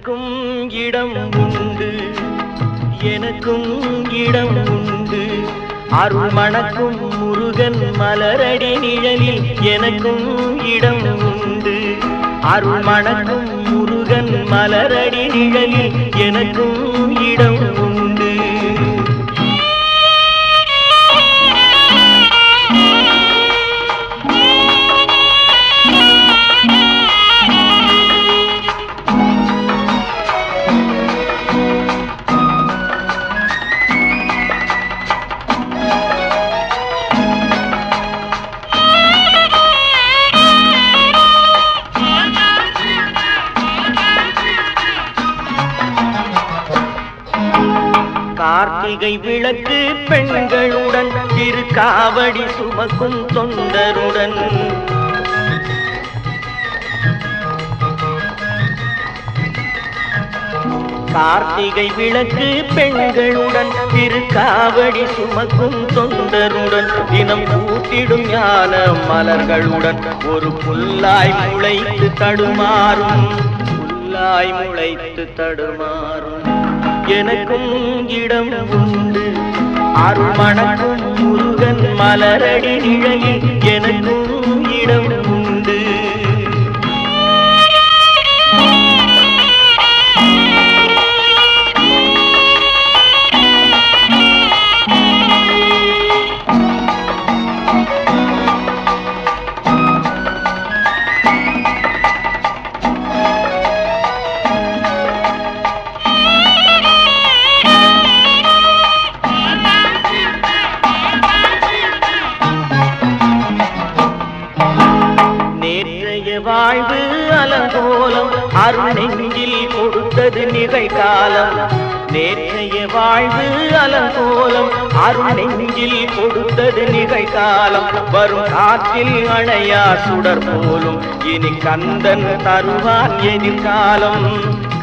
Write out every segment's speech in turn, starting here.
எனக்கும் இடம் உண்டு, எனக்கும் இடம் உண்டு. அருள் மணக்கும் முருகன் மலரடி நிழலில் எனக்கும் இடம் உண்டு. அருள் மணக்கும் முருகன் மலரடி நிழலில் எனக்கும் இடம் உண்டு. கார்த்திகை விளக்கு பெண்களுடன் திருக்காவடி சுமக்கும் தொண்டருடன் கார்த்திகை விளக்கு பெண்களுடன் திருக்காவடி சுமக்கும் தொண்டருடன் தினம் கூட்டிடும் ஞான மலர்களுடன் ஒரு புல்லாய் முளைத்து தடுமாறும், புல்லாய் முளைத்து தடுமாறும். எனக்கும் இடம் உண்டு, அருள் மணக்கும் முருகன் மலரடி நிழலில் எனக்கும் இடம் உண்டு. வாழ்வு அலங்கோலம் அருள் நெஞ்சில் கொடுத்தது நிகழ்காலம். நேற்றைய வாழ்வு அலங்கோலம் அருள் நெஞ்சில் கொடுத்தது நிகழ்காலம். வரும் காற்றில் அணையா சுடர் போலும் இனி கந்தன் தருவான் எதிர்காலம்,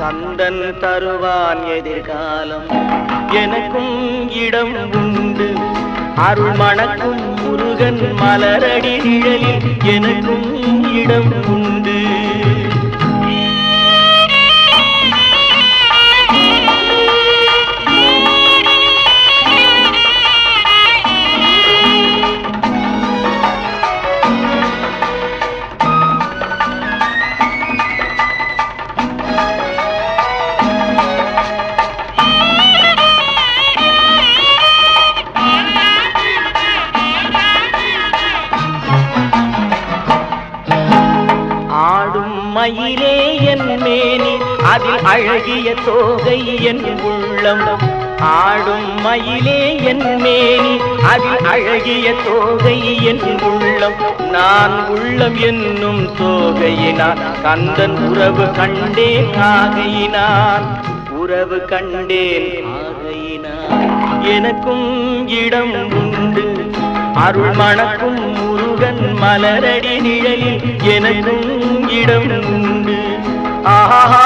கந்தன் தருவான் எதிர்காலம். எனக்கும் இடம் உண்டு, அருள் மணக்கும் முருகன் மலரடி நிழலில் எனக்கும் இடம் உண்டு. மயிலே என் மேனி அதில் அழகிய தோகை என் உள்ளம். ஆடும் மயிலே என் மேனி அதில் அழகிய தோகை என் உள்ளம். நான் உள்ளம் என்னும் தோகையினான் கந்தன் உறவு கண்டேன் ஆகையினான், உறவு கண்டேன் ஆகையினான். எனக்கும் இடம் உண்டு, அருள் மணக்கும் முருகன் மலரடி நிழலில் எனக்கும் இடம் உண்டு. ஆஹா